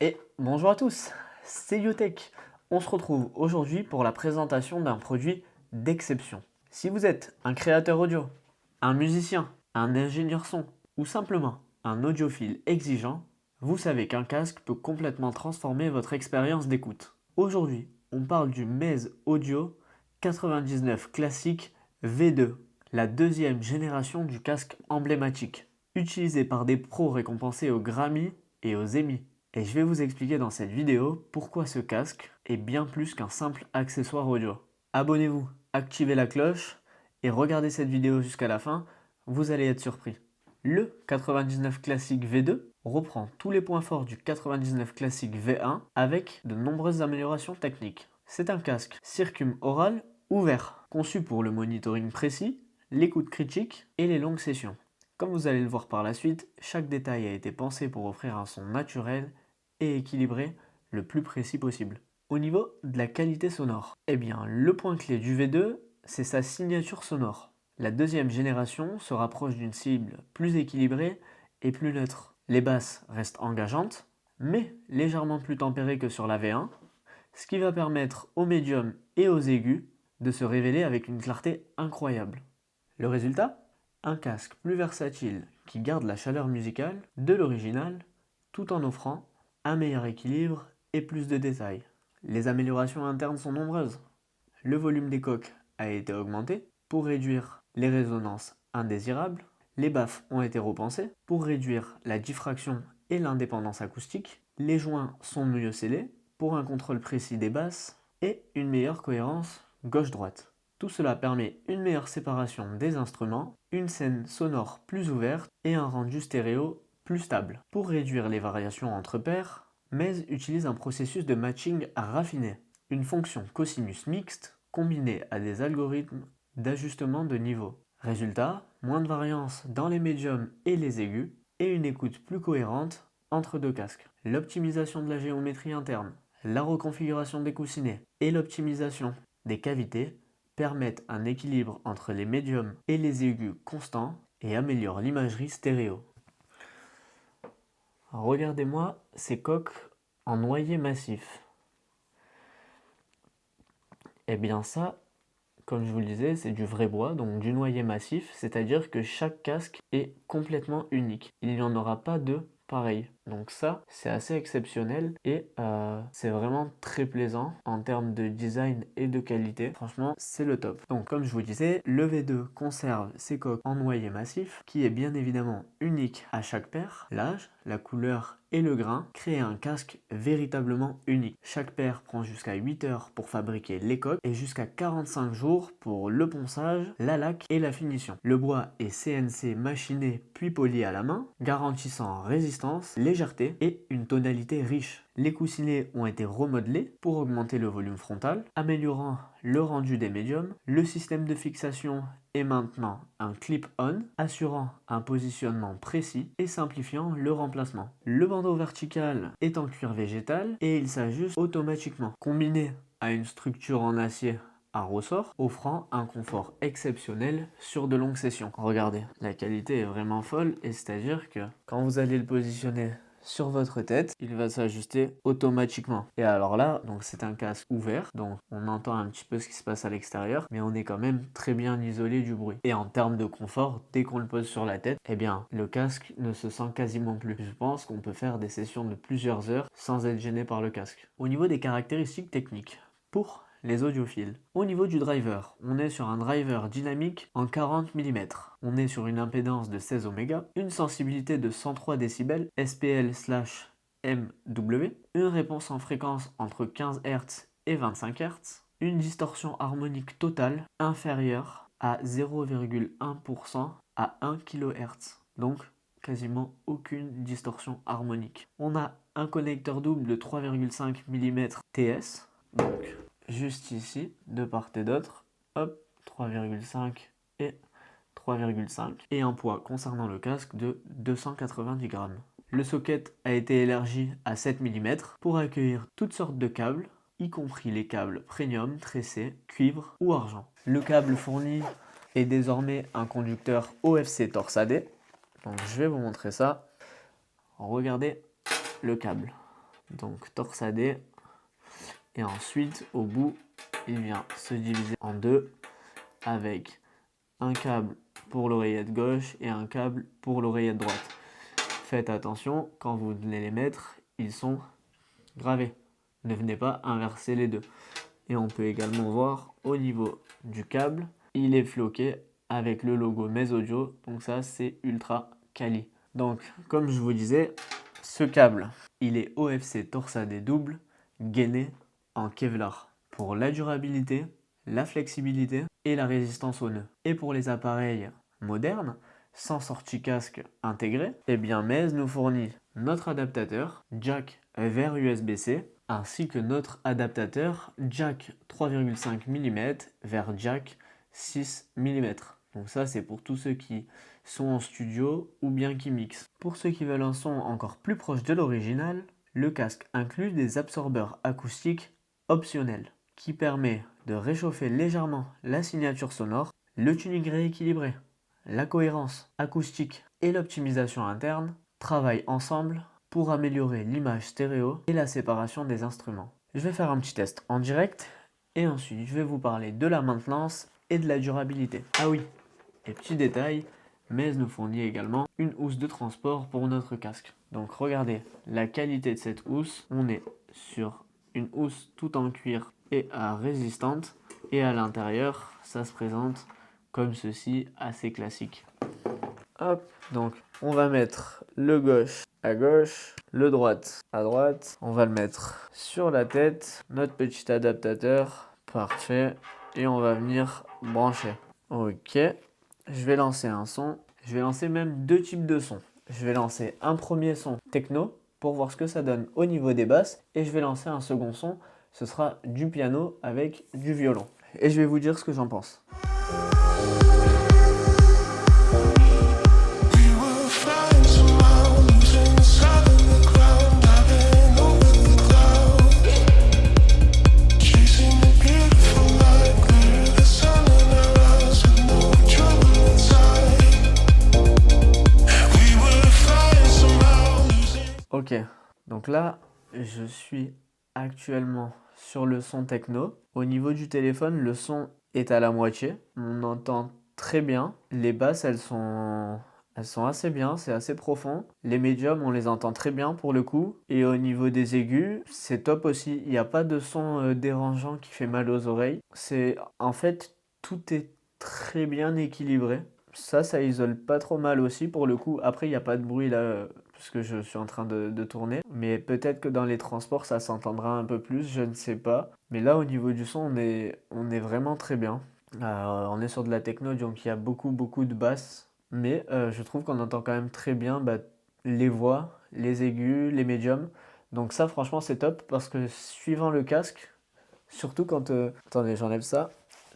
Et bonjour à tous, c'est Yotech. On se retrouve aujourd'hui pour la présentation d'un produit d'exception. Si vous êtes un créateur audio, un musicien, un ingénieur son ou simplement un audiophile exigeant, vous savez qu'un casque peut complètement transformer votre expérience d'écoute. Aujourd'hui, on parle du Meze Audio 99 Classic V2, la deuxième génération du casque emblématique, utilisé par des pros récompensés aux Grammy et aux Emmy. Et je vais vous expliquer dans cette vidéo pourquoi ce casque est bien plus qu'un simple accessoire audio. Abonnez-vous, activez la cloche et regardez cette vidéo jusqu'à la fin, vous allez être surpris. Le 99 Classic V2 reprend tous les points forts du 99 Classic V1 avec de nombreuses améliorations techniques. C'est un casque circum-oral ouvert, conçu pour le monitoring précis, l'écoute critique et les longues sessions. Comme vous allez le voir par la suite, chaque détail a été pensé pour offrir un son naturel et équilibré le plus précis possible. Au niveau de la qualité sonore, eh bien le point clé du V2, c'est sa signature sonore. La deuxième génération se rapproche d'une cible plus équilibrée et plus neutre. Les basses restent engageantes, mais légèrement plus tempérées que sur la V1, ce qui va permettre aux médiums et aux aigus de se révéler avec une clarté incroyable. Le résultat? Un casque plus versatile qui garde la chaleur musicale de l'original tout en offrant un meilleur équilibre et plus de détails. Les améliorations internes sont nombreuses. Le volume des coques a été augmenté pour réduire les résonances indésirables. Les baffes ont été repensées pour réduire la diffraction et l'indépendance acoustique. Les joints sont mieux scellés pour un contrôle précis des basses et une meilleure cohérence gauche-droite. Tout cela permet une meilleure séparation des instruments, une scène sonore plus ouverte et un rendu stéréo plus stable. Pour réduire les variations entre pairs, Meze utilise un processus de matching raffiné, une fonction cosinus mixte combinée à des algorithmes d'ajustement de niveau. Résultat, moins de variance dans les médiums et les aigus et une écoute plus cohérente entre deux casques. L'optimisation de la géométrie interne, la reconfiguration des coussinets et l'optimisation des cavités permettent un équilibre entre les médiums et les aigus constants et améliorent l'imagerie stéréo. Regardez-moi ces coques en noyer massif. Eh bien ça, comme je vous le disais, c'est du vrai bois, donc du noyer massif, c'est-à-dire que chaque casque est complètement unique. Il n'y en aura pas de pareil. Donc ça, c'est assez exceptionnel et c'est vraiment très plaisant en termes de design et de qualité. Franchement, c'est le top. Donc comme je vous disais, le V2 conserve ses coques en noyer massif, qui est bien évidemment unique à chaque paire. L'âge, la couleur et le grain créent un casque véritablement unique. Chaque paire prend jusqu'à 8 heures pour fabriquer les coques et jusqu'à 45 jours pour le ponçage, la laque et la finition. Le bois est CNC machiné puis poli à la main, garantissant résistance, légèreté et une tonalité riche. Les coussinets ont été remodelés pour augmenter le volume frontal, améliorant le rendu des médiums. Le système de fixation est maintenant un clip-on, assurant un positionnement précis et simplifiant le remplacement. Le bandeau vertical est en cuir végétal et il s'ajuste automatiquement. Combiné à une structure en acier à ressort, offrant un confort exceptionnel sur de longues sessions. Regardez, la qualité est vraiment folle et c'est-à-dire que quand vous allez le positionner sur votre tête, il va s'ajuster automatiquement. Et alors là, donc c'est un casque ouvert, donc on entend un petit peu ce qui se passe à l'extérieur, mais on est quand même très bien isolé du bruit. Et en termes de confort, dès qu'on le pose sur la tête, eh bien le casque ne se sent quasiment plus. Je pense qu'on peut faire des sessions de plusieurs heures sans être gêné par le casque. Au niveau des caractéristiques techniques, pour les audiophiles. Au niveau du driver, on est sur un driver dynamique en 40 mm. On est sur une impédance de 16 Ohm, une sensibilité de 103 décibels, SPL/MW, une réponse en fréquence entre 15 Hz et 25 Hz, une distorsion harmonique totale inférieure à 0,1% à 1 kHz. Donc quasiment aucune distorsion harmonique. On a un connecteur double de 3,5 mm TS, donc juste ici, de part et d'autre, hop, 3,5 et 3,5, et un poids concernant le casque de 290 grammes. Le socket a été élargi à 7 mm pour accueillir toutes sortes de câbles, y compris les câbles premium, tressés, cuivre ou argent. Le câble fourni est désormais un conducteur OFC torsadé. Donc je vais vous montrer ça. Regardez le câble. donc torsadé. Et ensuite, au bout, il vient se diviser en deux avec un câble pour l'oreillette gauche et un câble pour l'oreillette droite. Faites attention, quand vous venez les mettre, ils sont gravés. Ne venez pas inverser les deux. Et on peut également voir au niveau du câble, il est floqué avec le logo Mes Audio. Donc ça, c'est ultra quali. Donc, comme je vous disais, ce câble, il est OFC torsadé double, gainé en Kevlar pour la durabilité, la flexibilité et la résistance aux nœuds. Et pour les appareils modernes, sans sortie casque intégrée, eh bien Mez nous fournit notre adaptateur jack vers USB-C ainsi que notre adaptateur jack 3,5 mm vers jack 6 mm. Donc ça c'est pour tous ceux qui sont en studio ou bien qui mixent. Pour ceux qui veulent un son encore plus proche de l'original, le casque inclut des absorbeurs acoustiques optionnels qui permet de réchauffer légèrement la signature sonore, le tuning rééquilibré, la cohérence acoustique et l'optimisation interne travaillent ensemble pour améliorer l'image stéréo et la séparation des instruments. Je vais faire un petit test en direct et ensuite je vais vous parler de la maintenance et de la durabilité. Ah oui, et petit détail, Mez nous fournit également une housse de transport pour notre casque. Donc regardez la qualité de cette housse, on est sur une housse tout en cuir et résistante et à l'intérieur ça se présente comme ceci, assez classique. Hop, donc on va mettre le gauche à gauche, le droite à droite. On va le mettre sur la tête, notre petit adaptateur, parfait. Et on va venir brancher. Ok, je vais lancer un son. Je vais lancer même deux types de sons. Je vais lancer un premier son techno pour voir ce que ça donne au niveau des basses. Et je vais lancer un second son, ce sera du piano avec du violon. Et je vais vous dire ce que j'en pense. Ok, donc là, je suis actuellement sur le son techno. Au niveau du téléphone, le son est à la moitié. On entend très bien. Les basses, elles sont assez bien, c'est assez profond. Les médiums, on les entend très bien pour le coup. Et au niveau des aigus, c'est top aussi. Il n'y a pas de son dérangeant qui fait mal aux oreilles. En fait, tout est très bien équilibré. Ça isole pas trop mal aussi pour le coup. Après, il n'y a pas de bruit là, puisque je suis en train de tourner. Mais peut-être que dans les transports, ça s'entendra un peu plus, je ne sais pas. Mais là, au niveau du son, on est vraiment très bien. On est sur de la techno, donc il y a beaucoup de basses. Mais je trouve qu'on entend quand même très bien les voix, les aigus, les médiums. Donc ça, franchement, c'est top parce que suivant le casque, surtout quand... attendez, j'enlève ça.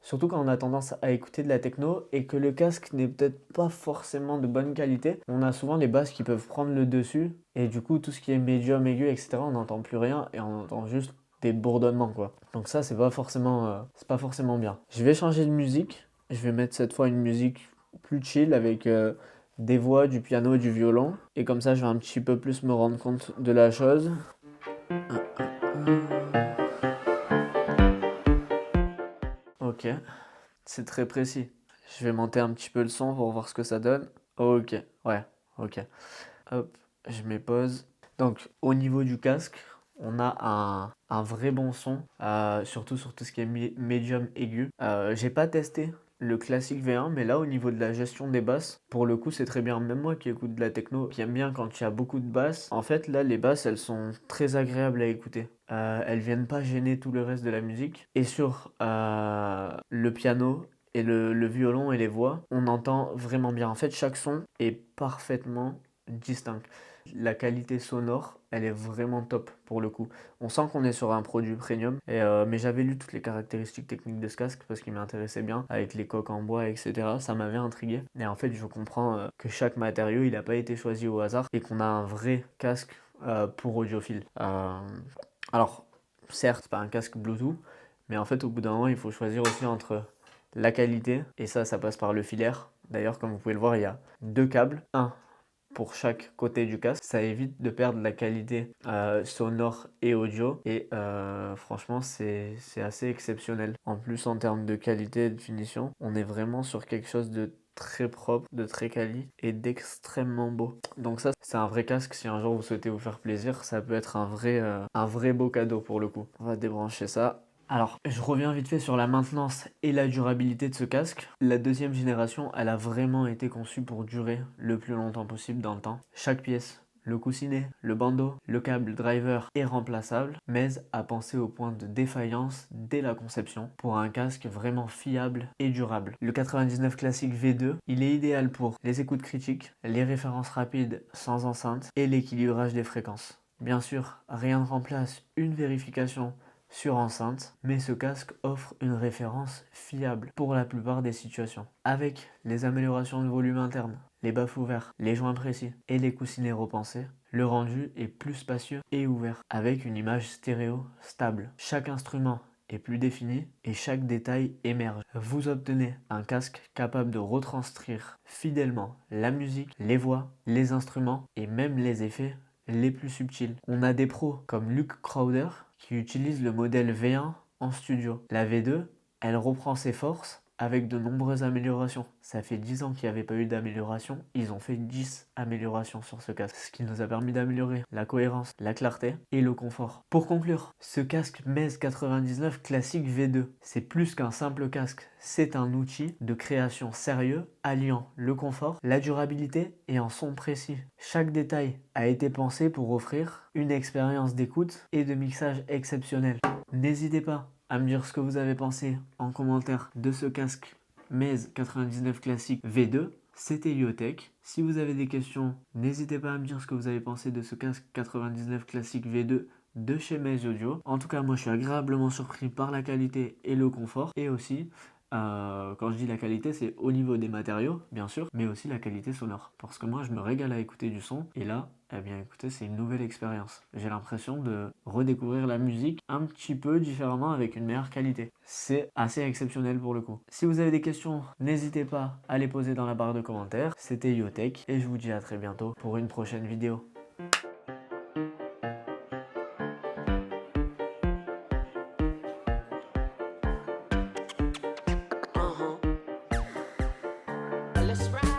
Surtout quand on a tendance à écouter de la techno et que le casque n'est peut-être pas forcément de bonne qualité, on a souvent les basses qui peuvent prendre le dessus et du coup tout ce qui est médium, aigu, etc. on n'entend plus rien et on entend juste des bourdonnements quoi. Donc ça c'est pas forcément bien. Je vais changer de musique, je vais mettre cette fois une musique plus chill avec des voix, du piano, du violon et comme ça je vais un petit peu plus me rendre compte de la chose. Ok, c'est très précis. Je vais monter un petit peu le son pour voir ce que ça donne. Ok, ouais, ok. Hop, je mets pause. Donc, au niveau du casque, on a un vrai bon son, surtout sur tout ce qui est médium aigu. J'ai pas testé le classique V1, mais là, au niveau de la gestion des basses, pour le coup, c'est très bien. Même moi qui écoute de la techno, qui aime bien quand il y a beaucoup de basses, en fait, là, les basses, elles sont très agréables à écouter. Elles viennent pas gêner tout le reste de la musique. Et sur le piano et le violon et les voix, on entend vraiment bien. En fait, chaque son est parfaitement distinct. La qualité sonore, elle est vraiment top pour le coup. On sent qu'on est sur un produit premium. Mais j'avais lu toutes les caractéristiques techniques de ce casque parce qu'il m'intéressait bien, avec les coques en bois, etc. Ça m'avait intrigué. Et en fait, je comprends que chaque matériau, il n'a pas été choisi au hasard et qu'on a un vrai casque pour audiophile. Alors, certes, c'est pas un casque Bluetooth, mais en fait, au bout d'un moment, il faut choisir aussi entre la qualité, et ça passe par le filaire. D'ailleurs, comme vous pouvez le voir, il y a deux câbles. Un pour chaque côté du casque. Ça évite de perdre la qualité sonore et audio. Et franchement, c'est assez exceptionnel. En plus, en termes de qualité et de finition, on est vraiment sur quelque chose de très propre, de très quali et d'extrêmement beau. Donc ça, c'est un vrai casque. Si un jour vous souhaitez vous faire plaisir, ça peut être un vrai beau cadeau pour le coup. On va débrancher ça. Alors, je reviens vite fait sur la maintenance et la durabilité de ce casque. La deuxième génération, elle a vraiment été conçue pour durer le plus longtemps possible dans le temps. Chaque pièce, le coussinet, le bandeau, le câble driver est remplaçable. Mez a pensé au point de défaillance dès la conception pour un casque vraiment fiable et durable. Le 99 Classic V2, il est idéal pour les écoutes critiques, les références rapides sans enceinte et l'équilibrage des fréquences. Bien sûr, rien ne remplace une vérification sur enceinte, mais ce casque offre une référence fiable pour la plupart des situations. Avec les améliorations de volume interne, les baffes ouverts, les joints précis et les coussinets repensés, le rendu est plus spacieux et ouvert, avec une image stéréo stable. Chaque instrument est plus défini et chaque détail émerge. Vous obtenez un casque capable de retranscrire fidèlement la musique, les voix, les instruments et même les effets les plus subtils. On a des pros comme Luke Crowder qui utilise le modèle V1 en studio. La V2, elle reprend ses forces avec de nombreuses améliorations. Ça fait 10 ans qu'il n'y avait pas eu d'amélioration. Ils ont fait 10 améliorations sur ce casque, ce qui nous a permis d'améliorer la cohérence, la clarté et le confort. Pour conclure, ce casque Mez 99 Classic V2, c'est plus qu'un simple casque. C'est un outil de création sérieux, alliant le confort, la durabilité et un son précis. Chaque détail a été pensé pour offrir une expérience d'écoute et de mixage exceptionnelle. N'hésitez pas à me dire ce que vous avez pensé en commentaire de ce casque Mez 99 Classic V2. C'était IoTech. Si vous avez des questions, n'hésitez pas à me dire ce que vous avez pensé de ce casque 99 Classic V2 de chez Mez Audio. En tout cas, moi je suis agréablement surpris par la qualité et le confort. Et aussi, quand je dis la qualité, c'est au niveau des matériaux, bien sûr, mais aussi la qualité sonore. Parce que moi, je me régale à écouter du son. Et là, eh bien écoutez, c'est une nouvelle expérience. J'ai l'impression de redécouvrir la musique un petit peu différemment avec une meilleure qualité. C'est assez exceptionnel pour le coup. Si vous avez des questions, n'hésitez pas à les poser dans la barre de commentaires. C'était IoTech et je vous dis à très bientôt pour une prochaine vidéo. Let's ride.